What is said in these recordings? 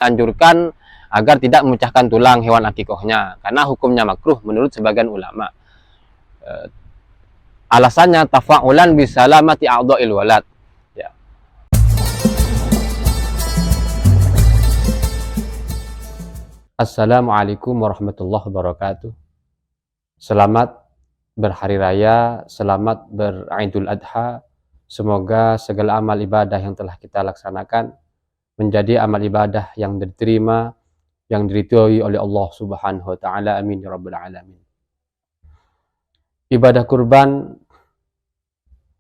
Anjurkan agar tidak memecahkan tulang hewan akikohnya, karena hukumnya makruh menurut sebagian ulama. Alasannya tafa'ulan bisalamati a'dha'il walad. Ya. Assalamualaikum warahmatullahi wabarakatuh. Selamat berhari raya, selamat beridul adha. Semoga segala amal ibadah yang telah kita laksanakan menjadi amal ibadah yang diterima, yang diridhoi oleh Allah Subhanahu wa taala. Amin ya rabbal alamin. Ibadah kurban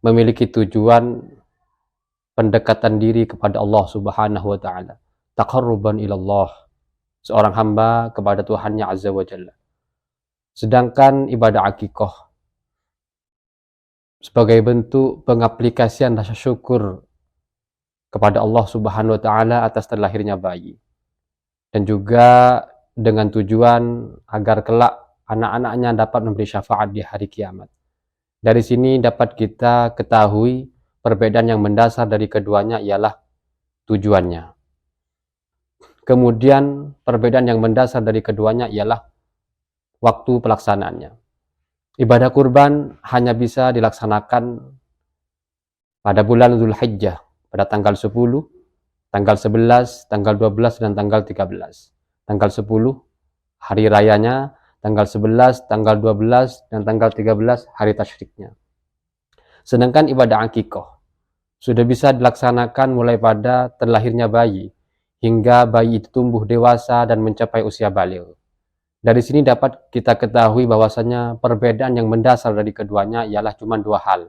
memiliki tujuan pendekatan diri kepada Allah Subhanahu wa taala, taqarruban ilallah, seorang hamba kepada Tuhannya Azza wa Jalla. Sedangkan ibadah akikoh sebagai bentuk pengaplikasian rasa syukur kepada Allah Subhanahu wa taala atas terlahirnya bayi, dan juga dengan tujuan agar kelak anak-anaknya dapat memberi syafaat di hari kiamat. Dari sini dapat kita ketahui perbedaan yang mendasar dari keduanya ialah tujuannya. Kemudian perbedaan yang mendasar dari keduanya ialah waktu pelaksanaannya. Ibadah kurban hanya bisa dilaksanakan pada bulan Dzulhijjah, pada tanggal 10, tanggal 11, tanggal 12, dan tanggal 13. Tanggal 10 hari rayanya, tanggal 11, tanggal 12, dan tanggal 13 hari tasyriknya. Sedangkan ibadah akikoh sudah bisa dilaksanakan mulai pada terlahirnya bayi hingga bayi itu tumbuh dewasa dan mencapai usia baligh. Dari sini dapat kita ketahui bahwasanya perbedaan yang mendasar dari keduanya ialah cuma dua hal.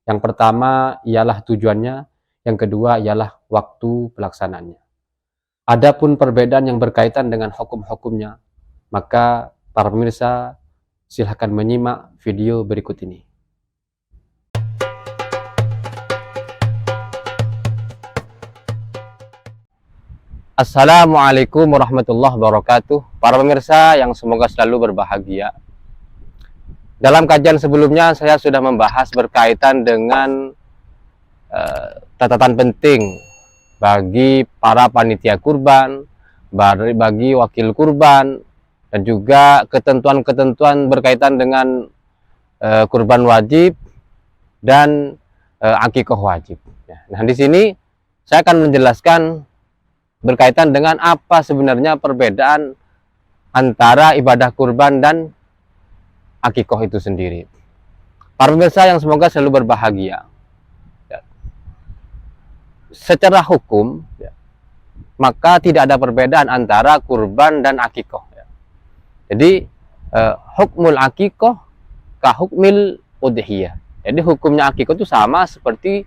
Yang pertama ialah tujuannya, yang kedua ialah waktu pelaksanaannya. Adapun perbedaan yang berkaitan dengan hukum-hukumnya, maka para pemirsa silahkan menyimak video berikut ini. Assalamualaikum warahmatullahi wabarakatuh. Para pemirsa yang semoga selalu berbahagia. Dalam kajian sebelumnya saya sudah membahas berkaitan dengan catatan penting bagi para panitia kurban, bagi wakil kurban, dan juga ketentuan-ketentuan berkaitan dengan kurban wajib dan akikoh wajib. Nah, di sini saya akan menjelaskan berkaitan dengan apa sebenarnya perbedaan antara ibadah kurban dan akikoh itu sendiri. Para pemirsa yang semoga selalu berbahagia. Secara hukum, maka tidak ada perbedaan antara kurban dan akikoh. Jadi hukmul akikoh ka hukmil udhiyah. Jadi hukumnya akikoh itu sama seperti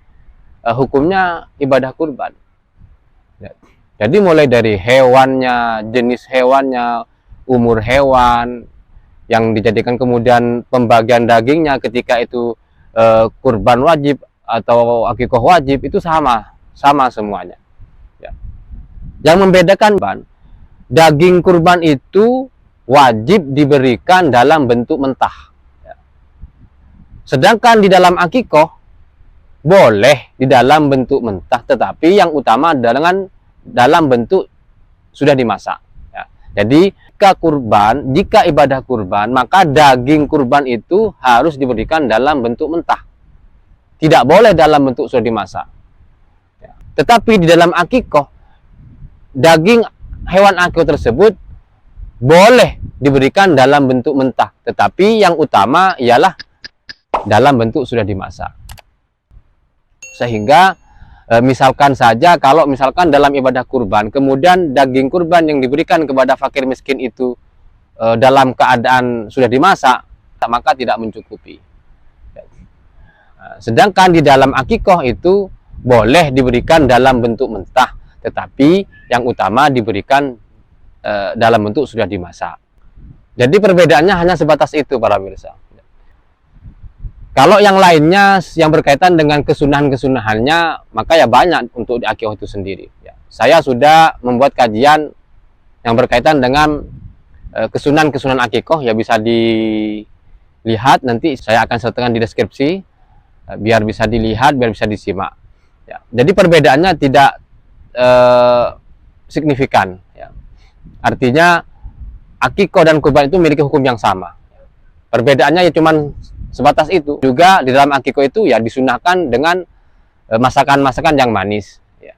hukumnya ibadah kurban. Jadi mulai dari hewannya, jenis hewannya, umur hewan yang dijadikan, kemudian pembagian dagingnya ketika itu kurban wajib atau akikoh wajib, itu sama semuanya. Yang membedakan, daging kurban itu wajib diberikan dalam bentuk mentah. Sedangkan di dalam akikoh boleh di dalam bentuk mentah, tetapi yang utama dalam bentuk sudah dimasak. Jadi jika ibadah kurban, maka daging kurban itu harus diberikan dalam bentuk mentah, tidak boleh dalam bentuk sudah dimasak. Tetapi di dalam akikoh, daging hewan akikoh tersebut boleh diberikan dalam bentuk mentah, tetapi yang utama ialah dalam bentuk sudah dimasak. Sehingga misalkan saja kalau misalkan dalam ibadah kurban, kemudian daging kurban yang diberikan kepada fakir miskin itu dalam keadaan sudah dimasak, maka tidak mencukupi. Sedangkan di dalam akikoh itu boleh diberikan dalam bentuk mentah, tetapi yang utama diberikan dalam bentuk sudah dimasak. Jadi perbedaannya hanya sebatas itu, para pemirsa. Kalau yang lainnya yang berkaitan dengan kesunahan-kesunahannya, maka ya banyak untuk di akikoh itu sendiri. Saya sudah membuat kajian yang berkaitan dengan kesunahan-kesunahan akikoh, ya bisa dilihat, nanti saya akan sertakan di deskripsi biar bisa dilihat, biar bisa disimak. Jadi perbedaannya tidak signifikan. Artinya akikah dan kurban itu memiliki hukum yang sama. Perbedaannya ya cuman sebatas itu. Juga di dalam akikah itu ya disunahkan dengan masakan-masakan yang manis. Ya.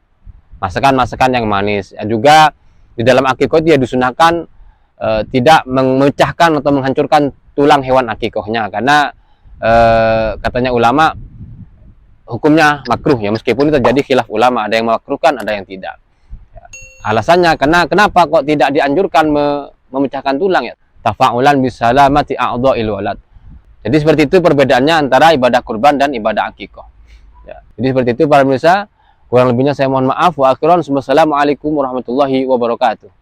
Masakan-masakan yang manis. Dan juga di dalam akikah itu ya disunahkan tidak memecahkan atau menghancurkan tulang hewan akikahnya, karena katanya ulama hukumnya makruh ya, meskipun itu terjadi khilaf ulama, ada yang memakruhkan, ada yang tidak. Ya. Alasannya kenapa kok tidak dianjurkan memecahkan tulang ya? Tafa'ulan bisalamati a'dha'il walad. Jadi seperti itu perbedaannya antara ibadah kurban dan ibadah akikah. Ya. Jadi seperti itu para pemirsa, kurang lebihnya saya mohon maaf. Wa akhiran, wassalamualaikum warahmatullahi wabarakatuh.